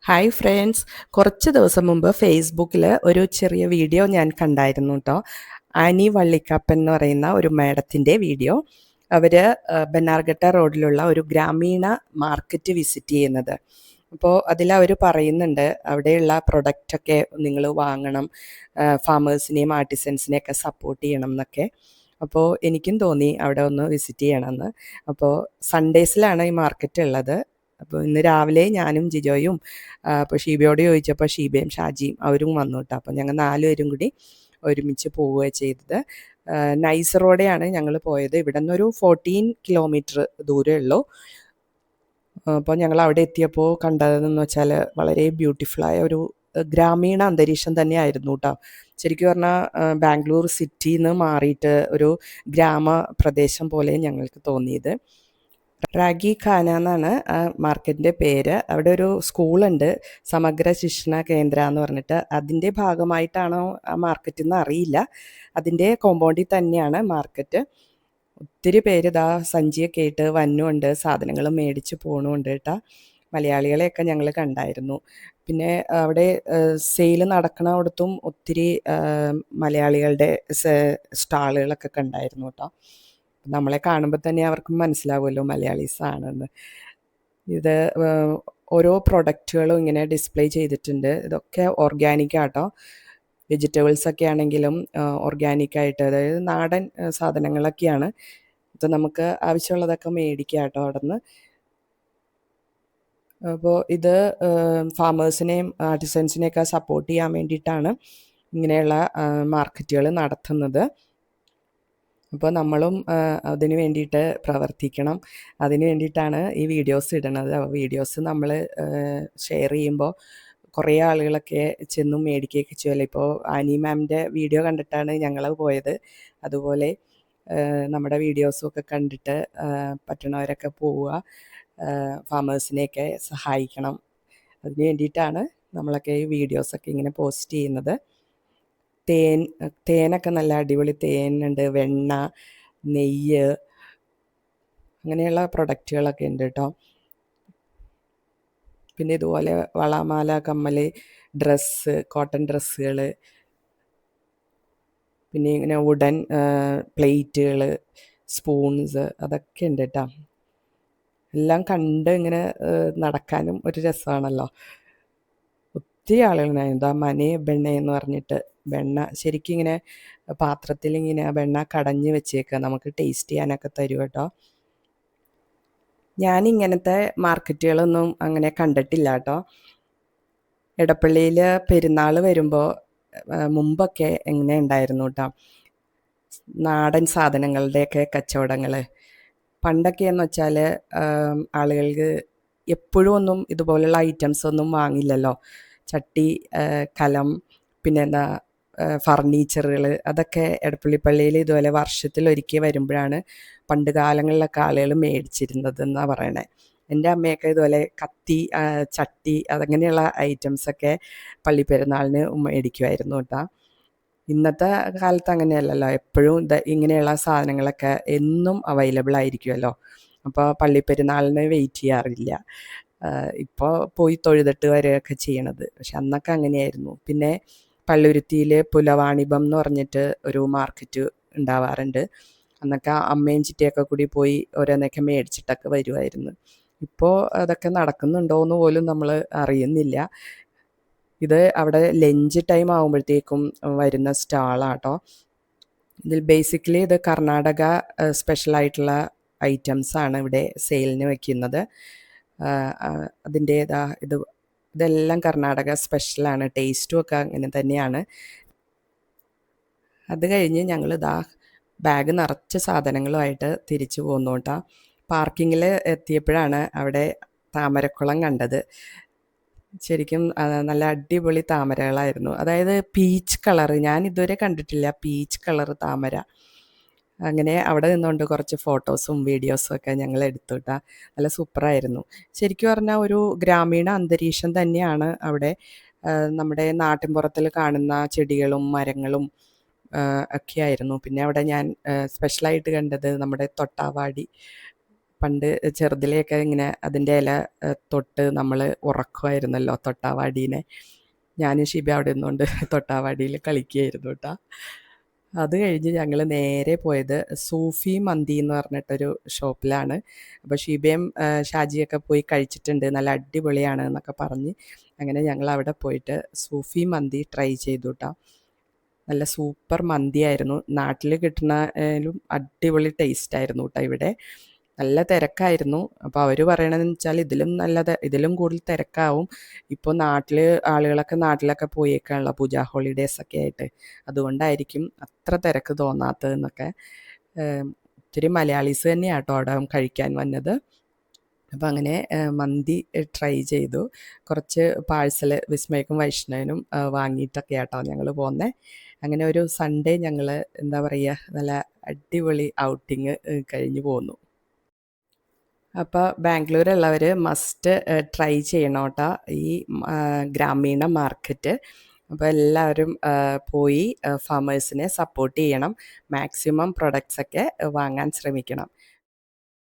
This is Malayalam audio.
ഹായ് ഫ്രണ്ട്സ്, കുറച്ച് ദിവസം മുമ്പ് ഫേസ്ബുക്കിൽ ഒരു ചെറിയ വീഡിയോ ഞാൻ കണ്ടായിരുന്നു കേട്ടോ. ആനി വള്ളിക്കാപ്പൻ എന്ന് പറയുന്ന ഒരു മാഡത്തിൻ്റെ വീഡിയോ. അവർ ബന്നാർഘട്ട റോഡിലുള്ള ഒരു ഗ്രാമീണ മാർക്കറ്റ് വിസിറ്റ് ചെയ്യുന്നത്. അപ്പോൾ അതിലവർ പറയുന്നുണ്ട് അവിടെയുള്ള പ്രൊഡക്റ്റൊക്കെ നിങ്ങൾ വാങ്ങണം, ഫാമേഴ്സിനെയും ആർട്ടിസൻസിനെയൊക്കെ സപ്പോർട്ട് ചെയ്യണം എന്നൊക്കെ. അപ്പോൾ എനിക്കും തോന്നി അവിടെ ഒന്ന് വിസിറ്റ് ചെയ്യണമെന്ന്. അപ്പോൾ സൺഡേസിലാണ് ഈ മാർക്കറ്റ് ഉള്ളത്. അപ്പോൾ ഇന്ന് രാവിലെ ഞാനും ജിജോയും അപ്പോൾ ഷീബയോട് ചോദിച്ചപ്പോൾ ഷീബയും ഷാജിയും അവരും വന്നു കേട്ടോ. അപ്പോൾ ഞങ്ങൾ 4 പേരും കൂടി ഒരുമിച്ച് പോവുകയാണ് ചെയ്തത്. നൈസ് റോഡെയാണ് ഞങ്ങൾ പോയത്. ഇവിടെ നിന്നൊരു 14 കിലോമീറ്റർ ദൂരമേ ഉള്ളൂ. അപ്പോൾ ഞങ്ങൾ അവിടെ എത്തിയപ്പോൾ കണ്ടതെന്ന് വെച്ചാൽ വളരെ ബ്യൂട്ടിഫുള്ളായ ഒരു ഗ്രാമീണ അന്തരീക്ഷം തന്നെയായിരുന്നു കേട്ടോ. ശരിക്കും പറഞ്ഞാൽ ബാംഗ്ലൂർ സിറ്റിയിൽ നിന്ന് മാറിയിട്ട് ഒരു ഗ്രാമപ്രദേശം പോലെ ഞങ്ങൾക്ക് തോന്നിയത്. റാഗി ഖാന എന്നാണ് ആ മാർക്കറ്റിൻ്റെ പേര്. അവിടെ ഒരു സ്കൂളുണ്ട്, സമഗ്ര ശിക്ഷണ കേന്ദ്ര എന്ന് പറഞ്ഞിട്ട്. അതിൻ്റെ ഭാഗമായിട്ടാണോ ആ മാർക്കറ്റ് എന്ന് അറിയില്ല. അതിൻ്റെ കോമ്പൗണ്ടിൽ തന്നെയാണ് മാർക്കറ്റ്. ഒത്തിരി പേര് ഇതാ സഞ്ചിയൊക്കെ ആയിട്ട് വന്നുമുണ്ട്, സാധനങ്ങൾ മേടിച്ച് പോകണമുണ്ട് കേട്ടോ. മലയാളികളെയൊക്കെ ഞങ്ങൾ കണ്ടായിരുന്നു. പിന്നെ അവിടെ സെയിൽ നടക്കണവിടത്തും ഒത്തിരി മലയാളികളുടെ സ്റ്റാളുകളൊക്കെ കണ്ടായിരുന്നു കേട്ടോ. നമ്മളെ കാണുമ്പോൾ തന്നെ അവർക്ക് മനസ്സിലാവുമല്ലോ മലയാളീസ് ആണെന്ന്. ഇത് ഓരോ പ്രൊഡക്റ്റുകളും ഇങ്ങനെ ഡിസ്പ്ലേ ചെയ്തിട്ടുണ്ട്. ഇതൊക്കെ ഓർഗാനിക്കാട്ടോ. വെജിറ്റബിൾസൊക്കെ ആണെങ്കിലും ഓർഗാനിക്കായിട്ട്, അതായത് നാടൻ സാധനങ്ങളൊക്കെയാണ്. ഇത് നമുക്ക് ആവശ്യമുള്ളതൊക്കെ മേടിക്കാം കേട്ടോ അവിടെ നിന്ന്. അപ്പോൾ ഇത് ഫാമേഴ്സിനെയും ആർട്ടിസൻസിനെയൊക്കെ സപ്പോർട്ട് ചെയ്യാൻ വേണ്ടിയിട്ടാണ് ഇങ്ങനെയുള്ള മാർക്കറ്റുകൾ നടത്തുന്നത്. അപ്പോൾ നമ്മളും അതിന് വേണ്ടിയിട്ട് പ്രവർത്തിക്കണം. അതിന് വേണ്ടിയിട്ടാണ് ഈ വീഡിയോസ് ഇടുന്നത്. വീഡിയോസ് നമ്മൾ ഷെയർ ചെയ്യുമ്പോൾ കുറേ ആളുകളൊക്കെ ചെന്നും മേടിക്കുകയൊക്കെ ചെയ്യുമല്ലോ. ഇപ്പോൾ ആനി മാമിൻ്റെ വീഡിയോ കണ്ടിട്ടാണ് ഞങ്ങൾ പോയത്. അതുപോലെ നമ്മുടെ വീഡിയോസൊക്കെ കണ്ടിട്ട് പറ്റണവരൊക്കെ പോവുക, ഫാമേഴ്സിനെയൊക്കെ സഹായിക്കണം. അതിന് വേണ്ടിയിട്ടാണ് നമ്മളൊക്കെ ഈ വീഡിയോസൊക്കെ ഇങ്ങനെ പോസ്റ്റ് ചെയ്യുന്നത്. തേനൊക്കെ നല്ല അടിപൊളി തേനുണ്ട്, വെണ്ണ, നെയ്യ്, അങ്ങനെയുള്ള പ്രൊഡക്റ്റുകളൊക്കെ ഉണ്ട് കേട്ടോ. പിന്നെ ഇതുപോലെ വളമാല, കമ്മൽ, ഡ്രസ്സ്, കോട്ടൺ ഡ്രസ്സുകൾ, പിന്നെ ഇങ്ങനെ വുഡൻ പ്ലേറ്റുകൾ, സ്പൂൺസ്, അതൊക്കെ ഉണ്ട് കേട്ടോ. എല്ലാം കണ്ട് ഇങ്ങനെ നടക്കാനും ഒരു രസമാണല്ലോ. ഒത്തിരി ആളുകളുണ്ടായിരുന്നു. എന്താ മനെ ബെണ്ണ എന്ന് പറഞ്ഞിട്ട്, വെണ്ണ ശരിക്കും ഇങ്ങനെ പാത്രത്തിൽ ഇങ്ങനെ വെണ്ണ കടഞ്ഞ് വെച്ചേക്കുക, നമുക്ക് ടേസ്റ്റ് ചെയ്യാനൊക്കെ തരും കേട്ടോ. ഞാനിങ്ങനത്തെ മാർക്കറ്റുകളൊന്നും അങ്ങനെ കണ്ടിട്ടില്ല കേട്ടോ. എടപ്പള്ളിയിൽ പെരുന്നാൾ വരുമ്പോൾ മുമ്പൊക്കെ എങ്ങനെ ഉണ്ടായിരുന്നു കേട്ടോ, നാടൻ സാധനങ്ങളുടെയൊക്കെ കച്ചവടങ്ങൾ. പണ്ടൊക്കെയെന്ന് വെച്ചാൽ ആളുകൾക്ക് എപ്പോഴും ഒന്നും ഇതുപോലുള്ള ഐറ്റംസ് ഒന്നും വാങ്ങില്ലല്ലോ. ചട്ടി, കലം, പിന്നെ എന്താ ഫർണിച്ചറുകൾ, അതൊക്കെ എടപ്പള്ളി പള്ളിയിൽ ഇതുപോലെ വർഷത്തിലൊരിക്കൽ വരുമ്പോഴാണ് പണ്ട് കാലങ്ങളിലൊക്കെ ആളുകൾ മേടിച്ചിരുന്നത് എന്നാണ് പറയണേ. എൻ്റെ അമ്മയൊക്കെ ഇതുപോലെ കത്തി, ചട്ടി, അതങ്ങനെയുള്ള ഐറ്റംസൊക്കെ പള്ളിപ്പെരുന്നാളിന് മേടിക്കുമായിരുന്നു കേട്ടോ. ഇന്നത്തെ കാലത്ത് അങ്ങനെയല്ലല്ലോ. എപ്പോഴും ഇങ്ങനെയുള്ള സാധനങ്ങളൊക്കെ എന്നും അവൈലബിൾ ആയിരിക്കുമല്ലോ. അപ്പോൾ പള്ളിപ്പെരുന്നാളിന് വെയിറ്റ് ചെയ്യാറില്ല. ഇപ്പോൾ പോയി തൊഴുതിട്ട് വരികയൊക്കെ ചെയ്യണത്. പക്ഷെ അന്നൊക്കെ അങ്ങനെയായിരുന്നു. പിന്നെ പള്ളുരുത്തിയിൽ പുലവാണിഭം എന്ന് പറഞ്ഞിട്ട് ഒരു മാർക്കറ്റ് ഉണ്ടാവാറുണ്ട്. അന്നൊക്കെ അമ്മയും ചിറ്റയൊക്കെ കൂടി പോയി ഓരോന്നൊക്കെ മേടിച്ചിട്ടൊക്കെ വരുമായിരുന്നു. ഇപ്പോൾ അതൊക്കെ നടക്കുന്നുണ്ടോ എന്ന് പോലും നമ്മൾ അറിയുന്നില്ല. ഇത് അവിടെ ലഞ്ച് ടൈം ആകുമ്പോഴത്തേക്കും വരുന്ന സ്റ്റാളാട്ടോ. ഇതിൽ ബേസിക്കലി ഇത് കർണാടക സ്പെഷ്യലായിട്ടുള്ള ഐറ്റംസാണ് ഇവിടെ സെയിലിന് വയ്ക്കുന്നത്. അതിൻ്റെ ഇതെല്ലാം കർണാടക സ്പെഷ്യലാണ്. ടേസ്റ്റും ഒക്കെ അങ്ങനെ തന്നെയാണ്. അത് കഴിഞ്ഞ് ഞങ്ങൾ ബാഗ് നിറച്ച സാധനങ്ങളുമായിട്ട് തിരിച്ചു പോന്നു കേട്ടോ. പാർക്കിങ്ങിൽ എത്തിയപ്പോഴാണ് അവിടെ താമരക്കുളം കണ്ടത്. ശരിക്കും നല്ല അടിപൊളി താമരകളായിരുന്നു. അതായത് പീച്ച് കളറ്, ഞാൻ ഇതുവരെ കണ്ടിട്ടില്ല പീച്ച് കളർ താമര. അങ്ങനെ അവിടെ നിന്നുകൊണ്ട് കുറച്ച് ഫോട്ടോസും വീഡിയോസും ഒക്കെ ഞങ്ങൾ എടുത്തു കേട്ടോ. നല്ല സൂപ്പറായിരുന്നു. ശരിക്കും പറഞ്ഞാൽ ഒരു ഗ്രാമീണ അന്തരീക്ഷം തന്നെയാണ് അവിടെ. നമ്മുടെ നാട്ടിൻപുറത്തിൽ കാണുന്ന ചെടികളും മരങ്ങളും ഒക്കെ ആയിരുന്നു. പിന്നെ അവിടെ ഞാൻ സ്പെഷ്യലായിട്ട് കണ്ടത് നമ്മുടെ തൊട്ടാവാടി പണ്ട് ചെറുതിലെയൊക്കെ ഇങ്ങനെ അതിൻ്റെ ഇല തൊട്ട് നമ്മൾ ഉറക്കുമായിരുന്നല്ലോ തൊട്ടാവാടീനെ. ഞാനും ഷിബി അവിടെ നിന്നുകൊണ്ട് തൊട്ടാവാടിയിൽ കളിക്കുകയായിരുന്നു കേട്ടോ. അത് കഴിഞ്ഞ് ഞങ്ങൾ നേരെ പോയത് സൂഫി മന്തി എന്ന് പറഞ്ഞിട്ടൊരു ഷോപ്പിലാണ്. അപ്പോൾ ഷീബയും ഷാജിയൊക്കെ പോയി കഴിച്ചിട്ടുണ്ട്, നല്ല അടിപൊളിയാണ് എന്നൊക്കെ പറഞ്ഞ് അങ്ങനെ ഞങ്ങൾ അവിടെ പോയിട്ട് സൂഫി മന്തി ട്രൈ ചെയ്തു കേട്ടോ. നല്ല സൂപ്പർ മന്തിയായിരുന്നു. നാട്ടിൽ കിട്ടുന്നതിലും അടിപൊളി ടേസ്റ്റായിരുന്നു കേട്ടോ ഇവിടെ. നല്ല തിരക്കായിരുന്നു. അപ്പോൾ അവർ പറയണതെന്ന് വെച്ചാൽ ഇതിലും കൂടുതൽ തിരക്കാവും. ഇപ്പോൾ ആളുകളൊക്കെ നാട്ടിലൊക്കെ പോയേക്കാണല്ലോ പൂജ ഹോളിഡേയ്സൊക്കെ ആയിട്ട്. അതുകൊണ്ടായിരിക്കും അത്ര തിരക്ക് തോന്നാത്തതെന്നൊക്കെ. ഒത്തിരി മലയാളീസ് തന്നെയാണ് കേട്ടോ അവിടെ കഴിക്കാൻ വന്നത്. അപ്പോൾ അങ്ങനെ മന്തി ട്രൈ ചെയ്തു. കുറച്ച് പാഴ്സൽ വിസ്മയക്കും വൈഷ്ണവനും വാങ്ങിയിട്ടൊക്കെ ആട്ടോ ഞങ്ങൾ പോകുന്നത്. അങ്ങനെ ഒരു സൺഡേ ഞങ്ങൾ എന്താ പറയുക, നല്ല അടിപൊളി ഔട്ടിങ് കഴിഞ്ഞു പോന്നു. അപ്പോൾ ബാംഗ്ലൂരുള്ളവർ മസ്റ്റ് ട്രൈ ചെയ്യണം കേട്ടോ ഈ ഗ്രാമീണ മാർക്കറ്റ്. അപ്പോൾ എല്ലാവരും പോയി ഫാമേഴ്സിനെ സപ്പോർട്ട് ചെയ്യണം. മാക്സിമം പ്രൊഡക്ട്സൊക്കെ വാങ്ങാൻ ശ്രമിക്കണം.